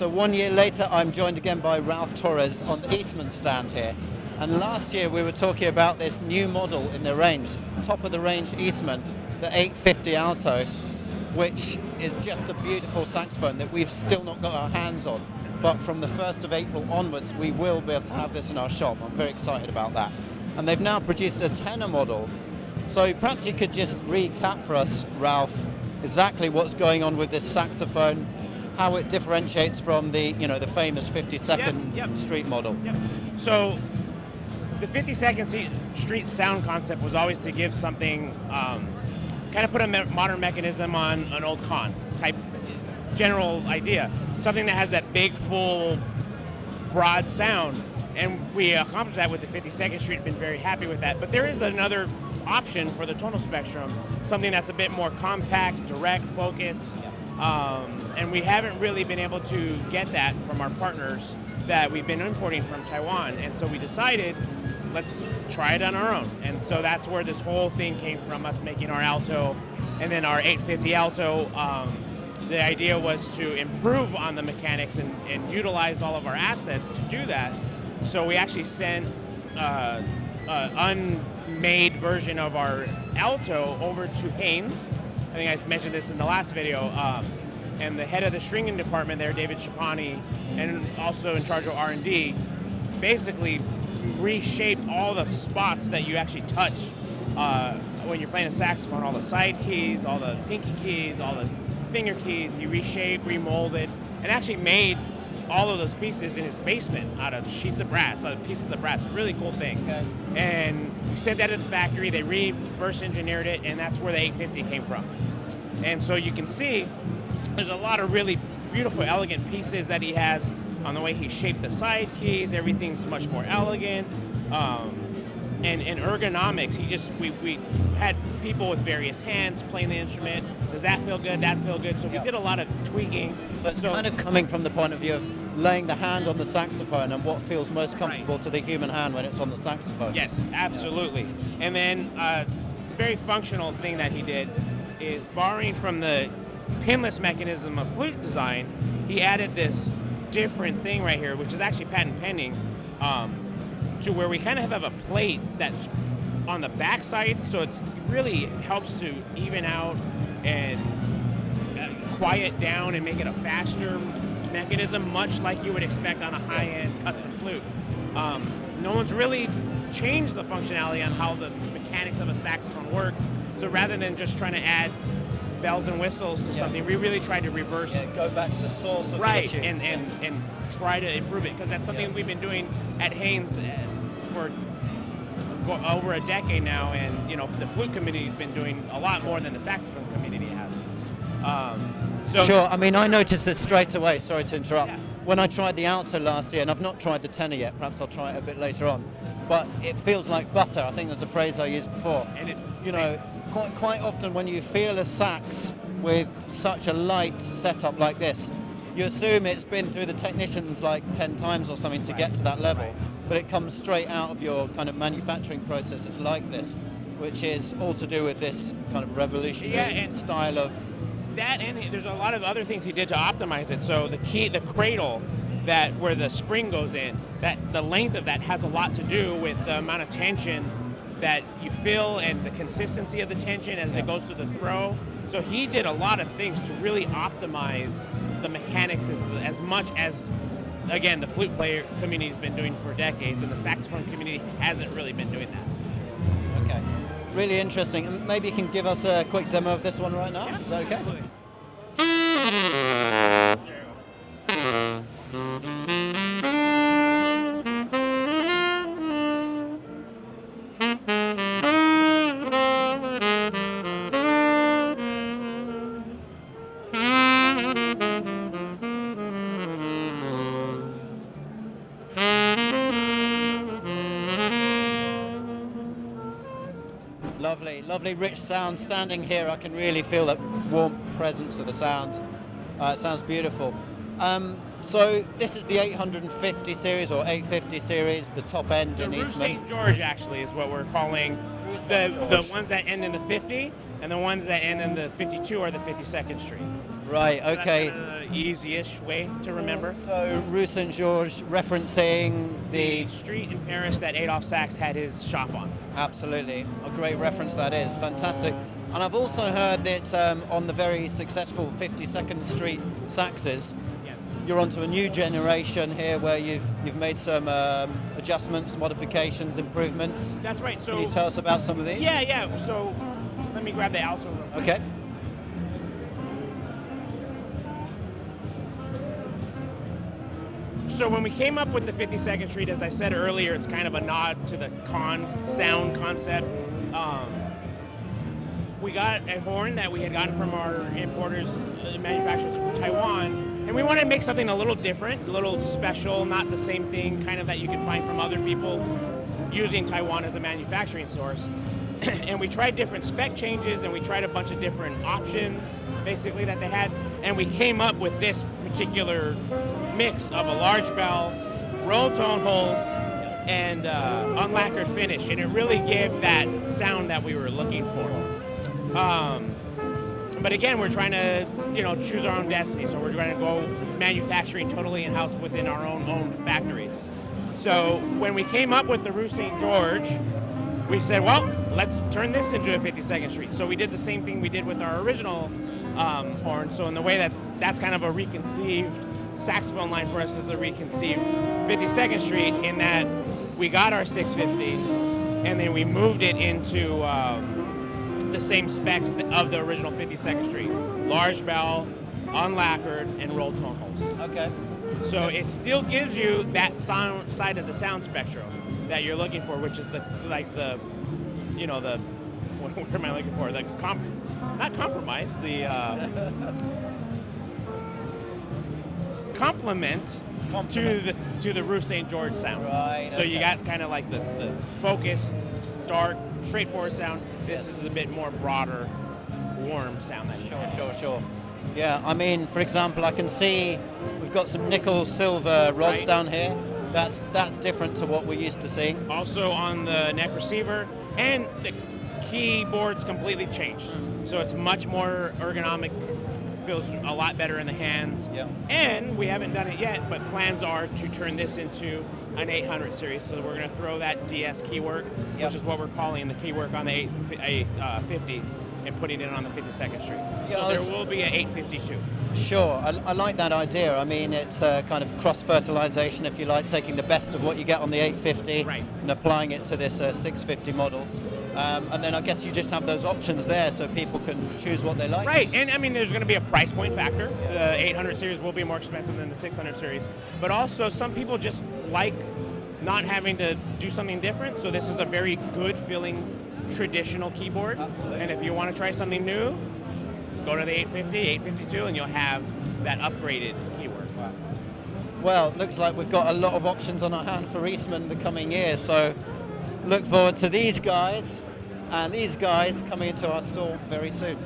So 1 year later, I'm joined again by Ralph Torres on the Eastman stand here. And last year we were talking about this new model in the range, top of the range Eastman, the 850 alto, which is just a beautiful saxophone that we've still not got our hands on. But from the 1st of April onwards, we will be able to have this in our shop. I'm very excited about that. And they've now produced a tenor model. So perhaps you could just recap for us, Ralph, exactly what's going on with this saxophone, how it differentiates from the, the famous 52nd Street model. Yep. So the 52nd Street sound concept was always to give something, kind of put a modern mechanism on an old con type general idea. Something that has that big, full, broad sound. And we accomplished that with the 52nd Street, been very happy with that. But there is another option for the tonal spectrum, something that's a bit more compact, direct focus. And we haven't really been able to get that from our partners that we've been importing from Taiwan. And so we decided, let's try it on our own. And so that's where this whole thing came from, us making our alto and then our 850 alto. The idea was to improve on the mechanics and utilize all of our assets to do that. So we actually sent an unmade version of our alto over to Haynes. I think I mentioned this in the last video. And the head of the stringing department there, David Schipani, and also in charge of R&D, basically reshaped all the spots that you actually touch when you're playing a saxophone, all the side keys, all the pinky keys, all the finger keys. He reshaped, remolded, and actually made all of those pieces in his basement out of sheets of brass, out of pieces of brass. Really cool thing. Okay. And we sent that to the factory. They reverse engineered it, and that's where the 850 came from. And so you can see there's a lot of really beautiful, elegant pieces that he has on the way he shaped the side keys. Everything's much more elegant. And ergonomics, we had people with various hands playing the instrument. Does that feel good? That feel good? So we did a lot of tweaking. So it's kind of coming from the point of view of laying the hand on the saxophone and what feels most comfortable to the human hand when it's on the saxophone. Yes, absolutely. And then the very functional thing that he did is, borrowing from the pinless mechanism of flute design, he added this different thing right here, which is actually patent pending, to where we kind of have a plate that's on the back side, so it really helps to even out and quiet down and make it a faster mechanism, much like you would expect on a high-end custom flute. No one's really changed the functionality on how the mechanics of a saxophone work, so rather than just trying to add bells and whistles to something, we really tried to reverse. Go back to the source of the issue. and try to improve it, because that's something we've been doing at Haynes for over a decade now, and the flute community's been doing a lot more than the saxophone community has. Sure. I mean, I noticed this straight away. Sorry to interrupt. Yeah. When I tried the alto last year, and I've not tried the tenor yet. Perhaps I'll try it a bit later on. But it feels like butter. I think there's a phrase I used before. And quite often when you feel a sax with such a light setup like this, you assume it's been through the technicians like 10 times or something to get to that level. Right. But it comes straight out of your kind of manufacturing processes like this, which is all to do with this kind of revolutionary style of that. And there's a lot of other things he did to optimize it. So the cradle, that where the spring goes in, that the length of that has a lot to do with the amount of tension that you feel and the consistency of the tension as it goes to the throw. So he did a lot of things to really optimize the mechanics as much as, again, the flute player community has been doing for decades, and the saxophone community hasn't really been doing that. Okay, really interesting. And maybe you can give us a quick demo of this one right now. Yeah, is that okay? Absolutely. Lovely rich sound. Standing here, I can really feel that warm presence of the sound. It sounds beautiful. So this is the 850 series or 850 series, the top end in Eastman. St. George actually is what we're calling the ones that end in the 50, and the ones that end in the 52 are the 52nd Street. Right. Okay. easiest way to remember. So Rue Saint-Georges referencing The street in Paris that Adolphe Sax had his shop on. Absolutely, a great reference that is, fantastic. And I've also heard that on the very successful 52nd Street Saxes, Yes. you're onto a new generation here where you've made some adjustments, modifications, improvements. That's right. So Can you tell us about some of these? yeah. So let me grab the alto real quick. Okay. So when we came up with the 52nd Street, as I said earlier, it's kind of a nod to the sound concept. We got a horn that we had gotten from our importers, manufacturers from Taiwan, and we wanted to make something a little different, a little special, not the same thing kind of that you can find from other people using Taiwan as a manufacturing source. And we tried different spec changes, and we tried a bunch of different options, basically, that they had, and we came up with this particular mix of a large bell, rolled tone holes, and unlacquered finish, and it really gave that sound that we were looking for. But again, we're trying to, choose our own destiny. So we're trying to go manufacturing totally in-house within our own factories. So when we came up with the Rue Saint-Georges, we said, well, let's turn this into a 52nd Street. So we did the same thing we did with our original horn. So in the way that's kind of a reconceived saxophone line for us is a reconceived 52nd Street, in that we got our 650 and then we moved it into the same specs of the original 52nd Street. Large bell, unlacquered, and rolled tone holes. Okay. So it still gives you that sound side of the sound spectrum that you're looking for, which is what am I looking for? Not compromise, the complement to the Rue Saint-Georges sound. Right. So you got kind of like the focused, dark, straightforward sound. This is a bit more broader, warm sound that you have. Sure. Yeah, I mean, for example, I can see we've got some nickel silver rods Right. down here. That's different to what we're used to seeing. Also on the neck receiver, and the keyboard's completely changed. So it's much more ergonomic, feels a lot better in the hands. Yeah. And we haven't done it yet, but plans are to turn this into an 800 series. So we're going to throw that DS keywork, Yep. which is what we're calling the keywork on the 850, and putting it on the 52nd Street. Yeah, So that's- there will be an 852. Sure, I like that idea. I mean, it's a kind of cross-fertilization, if you like, taking the best of what you get on the 850 Right. and applying it to this 650 model. And then I guess you just have those options there so people can choose what they like. Right, and I mean, there's going to be a price point factor. The 800 series will be more expensive than the 600 series, but also some people just like not having to do something different. So this is a very good feeling traditional keyboard. Absolutely. And if you want to try something new, go to the 850, 852, and you'll have that upgraded keyboard. Well, looks like we've got a lot of options on our hand for Eastman the coming year, so look forward to these guys and these guys coming into our store very soon.